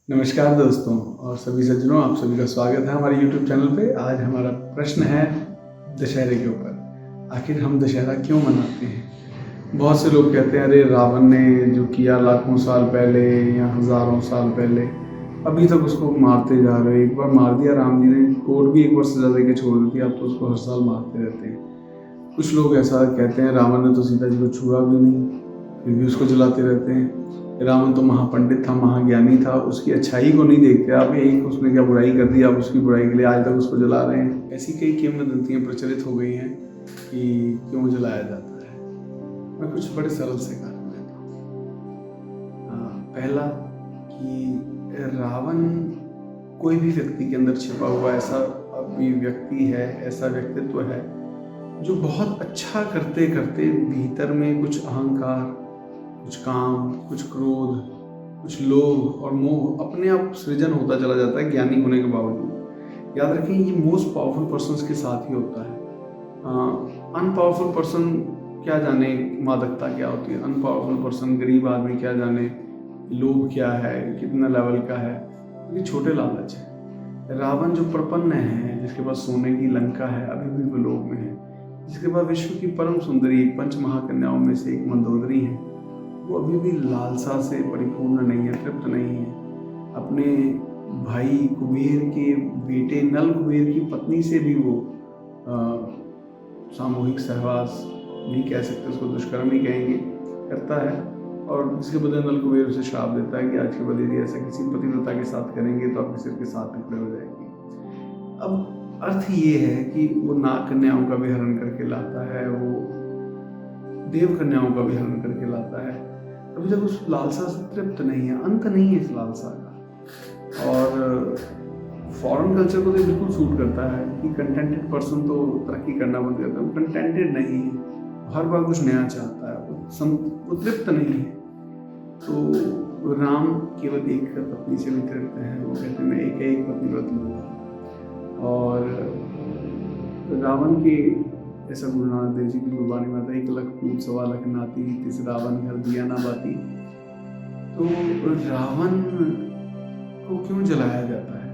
नमस्कार दोस्तों और सभी सज्जनों, आप सभी का स्वागत है हमारे YouTube चैनल पे। आज हमारा प्रश्न है दशहरे के ऊपर। आखिर हम दशहरा क्यों मनाते हैं? बहुत से लोग कहते हैं अरे रावण ने जो किया लाखों साल पहले या हज़ारों साल पहले, अभी तक उसको मारते जा रहे हो। एक बार मार दिया राम जी ने, कोर्ट भी एक बार सजा दे के छोड़ दी थी, अब तो उसको हर साल मारते रहते हैं। कुछ लोग ऐसा कहते हैं रावण ने तो सीता जी को छुआ भी नहीं, फिर भी उसको जलाते रहते हैं। रावण तो महापंडित था, महाज्ञानी था, उसकी अच्छाई को नहीं देखते आप। एक उसने क्या बुराई कर दी, आप उसकी बुराई के लिए आज तक उसको जला रहे हैं। ऐसी कई किंवदंतियां प्रचलित हो गई हैं कि क्यों जलाया जाता है। मैं कुछ बड़े सरल से कारण देता हूँ। पहला कि रावण कोई भी व्यक्ति के अंदर छिपा हुआ ऐसा अभी व्यक्ति है, ऐसा व्यक्तित्व है जो बहुत अच्छा करते करते भीतर में कुछ अहंकार, कुछ काम, कुछ क्रोध, कुछ लोभ और मोह अपने आप सृजन होता चला जाता है ज्ञानी होने के बावजूद। याद रखें, ये मोस्ट पावरफुल पर्सन के साथ ही होता है। अनपावरफुल पर्सन क्या जाने मादकता क्या होती है, अनपावरफुल पर्सन गरीब आदमी क्या जाने लोभ क्या है, कितना लेवल का है। ये छोटे लालच है। रावण जो प्रपन्न है, जिसके पास सोने की लंका है, अभी भी वो लोभ में है। जिसके पास विश्व की परम सुंदरी पंच महाकन्याओं में से एक मंदोदरी है, वो अभी भी लालसा से परिपूर्ण नहीं है, तृप्त नहीं है। अपने भाई कुबेर के बेटे नल कुबेर की पत्नी से भी वो सामूहिक सहवास नहीं कह सकते, उसको दुष्कर्म ही कहेंगे, करता है। और जिसके बदले नल कुबेर उसे श्राप देता है कि आज के बाद यदि ऐसा किसी पतिव्रता के साथ करेंगे तो आपके सिर के 7 टुकड़े हो जाएंगे। अब अर्थ ये है कि वो नाग कन्याओं का भी हरण करके लाता है, वो देव कन्याओं का भी हरण करके लाता है। अभी तक उस लालसा से तृप्त नहीं है, अंत नहीं है इस लालसा का। और फॉरेन कल्चर को तो बिल्कुल सूट करता है कि कंटेंटेड पर्सन तो तरक्की करना बंद करता है। वो कंटेंटेड नहीं है, हर बार कुछ नया चाहता है, वो तृप्त नहीं है। तो राम केवल एक पत्नी से भी तृप्त है। वो कहते हैं मैं एक पत्नी व्रत लूँगा। और रावण के ऐसा गुरु नानक देव जी की गुरबानी में आता है, 1 लख पूत 1.25 लाख नाती, तिस रावण घर दिया ना बाती। तो रावण को क्यों जलाया जाता है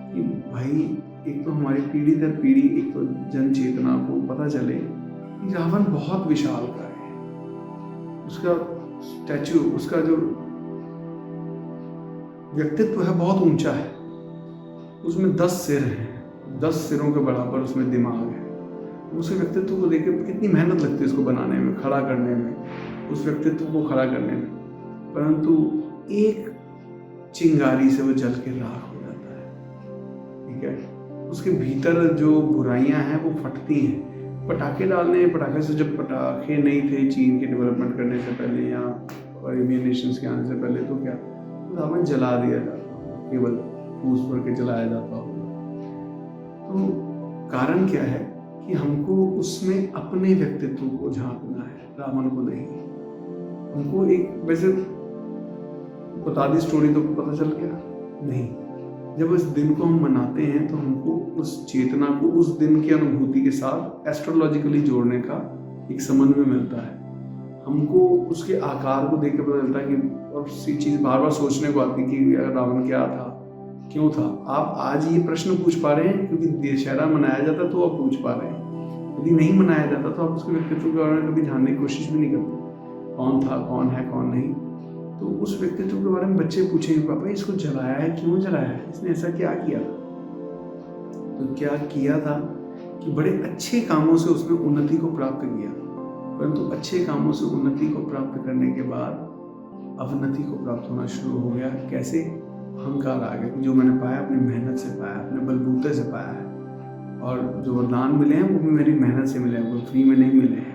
कि भाई एक तो हमारी पीढ़ी दर पीढ़ी एक तो जन चेतना को पता चले कि रावण बहुत विशाल का है। उसका स्टैचू, उसका जो व्यक्तित्व है बहुत ऊंचा है। उसमें 10 सिर हैं, 10 सिरों के बराबर उसमें दिमाग है। उस व्यक्तित्व को देख के कितनी मेहनत लगती है उसको बनाने में, खड़ा करने में, उस व्यक्तित्व को खड़ा करने में। परंतु एक चिंगारी से वो जल के राख हो जाता है। ठीक है, उसके भीतर जो बुराइयां हैं वो फटती हैं। पटाखे डालने, पटाखे से जब पटाखे नहीं थे चीन के डेवलपमेंट करने से पहले या अरेबियन नेशंस के आने से पहले, तो क्या रावण जला दिया जाता, केवल फूस भर के जलाया जाता होगा। तो कारण क्या है कि हमको उसमें अपने व्यक्तित्व को झांकना है, रावण को नहीं। हमको एक वैसे बता दी स्टोरी तो पता चल गया नहीं। जब उस दिन को हम मनाते हैं तो हमको उस चेतना को उस दिन की अनुभूति के साथ एस्ट्रोलॉजिकली जोड़ने का एक समन्वय मिलता है। हमको उसके आकार को देख कर पता चलता है कि और सी चीज़ बार बार सोचने को आती है कि रावण क्या था, क्यों था। आप आज ये प्रश्न पूछ पा रहे हैं क्योंकि दशहरा मनाया जाता तो आप पूछ पा रहे हैं। यदि नहीं मनाया जाता तो आप उसके व्यक्तित्व के बारे में कभी जानने की कोशिश भी नहीं करते, कौन था, कौन है, कौन नहीं। तो उस व्यक्तित्व के बारे में बच्चे पूछेंगे पापा इसको जलाया है, क्यों जलाया है, इसने ऐसा क्या किया था। तो क्या किया था कि बड़े अच्छे कामों से उसने उन्नति को प्राप्त किया, परंतु अच्छे कामों से उन्नति को प्राप्त करने के बाद अवनति को प्राप्त होना शुरू हो गया। कैसे? अहंकार आ गया, जो मैंने पाया अपनी मेहनत से पाया, अपने बलबूते से पाया है, और जो वरदान मिले हैं वो भी मेरी मेहनत से मिले हैं, वो फ्री में नहीं मिले हैं।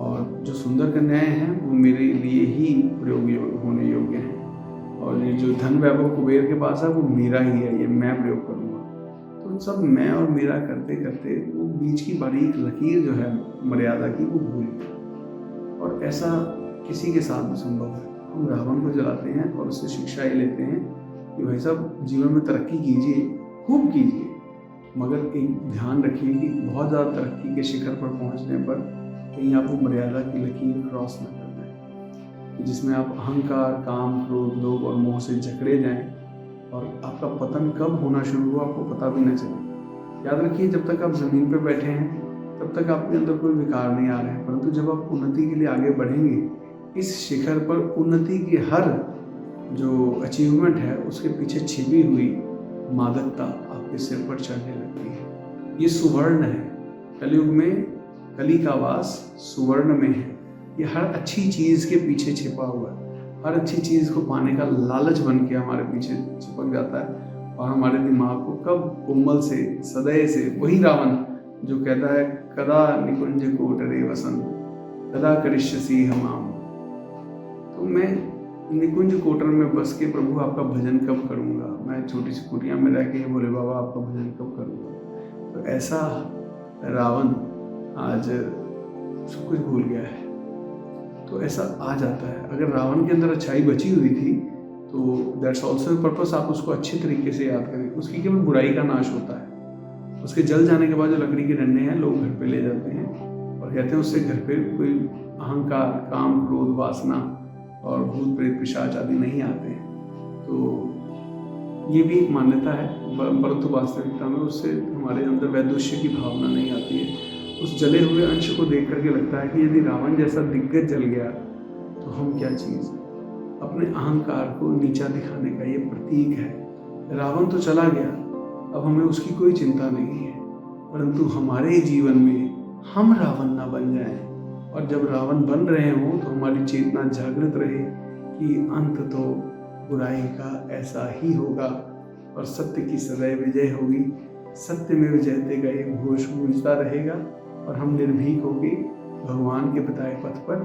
और जो सुंदर कन्याएं हैं वो मेरे लिए ही प्रयोग होने योग्य हैं। और ये जो धन वैभव कुबेर के पास है वो मेरा ही है, ये मैं प्रयोग करूँगा। तो सब मैं और मेरा करते करते वो बीच की बारीक लकीर जो है मर्यादा की, वो भूल गई। और ऐसा किसी के साथ भी संभव है। हम रावण को जलाते हैं और उससे शिक्षा ये लेते हैं कि भाई साहब जीवन में तरक्की कीजिए, खूब कीजिए, मगर एक ध्यान रखिए कि बहुत ज़्यादा तरक्की के शिखर पर पहुंचने पर कहीं आप वो मर्यादा की लकीर क्रॉस न कर दें। जिसमें आप अहंकार, काम, क्रोध, लोभ और मोह से जकड़े जाएं और आपका पतन कब होना शुरू हो आपको पता भी न चले। याद रखिए, जब तक आप ज़मीन पर बैठे हैं तब तक आपके अंदर कोई विकार नहीं आ रहे हैं, परंतु जब आप उन्नति के लिए आगे बढ़ेंगे, इस शिखर पर उन्नति की हर जो अचीवमेंट है उसके पीछे छिपी हुई मादकता आपके सिर पर चढ़ने लगती है। ये सुवर्ण है। कलयुग में कली का वास सुवर्ण में है। ये हर अच्छी चीज़ के पीछे छिपा हुआ है। हर अच्छी चीज़ को पाने का लालच बन के हमारे पीछे चिपक जाता है और हमारे दिमाग को कब कोमल से, सदैव से, वही रावण जो कहता है कदा निकुंज कोटरे वसन कदा करिष्यसि हमाम। तो मैं निकुंज कोटर में बस के प्रभु आपका भजन कब करूँगा, मैं छोटी सी कुटिया में रह के भोले बाबा आपका भजन कब करूँगा। तो ऐसा रावण आज सब कुछ भूल गया है। तो ऐसा आ जाता है। अगर रावण के अंदर अच्छाई बची हुई थी तो दैट्स ऑल्सो पर्पस, आप उसको अच्छे तरीके से याद करें। उसकी केवल बुराई का नाश होता है। उसके जल जाने के बाद जो लकड़ी के डंडे हैं लोग घर पे ले जाते हैं और कहते हैं उससे घर पे कोई अहंकार, काम, क्रोध, वासना और भूत प्रेत पिशाच आदि नहीं आते हैं। तो ये भी एक मान्यता है, परंतु वास्तविकता में उससे हमारे अंदर वैदुष्य की भावना नहीं आती है। उस जले हुए अंश को देख करके लगता है कि यदि रावण जैसा दिग्गज जल गया तो हम क्या चीज़। अपने अहंकार को नीचा दिखाने का ये प्रतीक है। रावण तो चला गया, अब हमें उसकी कोई चिंता नहीं है, परंतु हमारे जीवन में हम रावण ना बन जाएं। और जब रावण बन रहे हों तो हमारी चेतना जागृत रहे कि अंत तो बुराई का ऐसा ही होगा और सत्य की सदैव विजय होगी। सत्य में विजयते का एक घोष गूंजता रहेगा और हम निर्भीक होकर भगवान के बताए पथ पर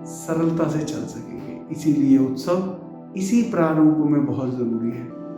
सरलता से चल सकेंगे। इसीलिए उत्सव इसी प्रारूप में बहुत ज़रूरी है।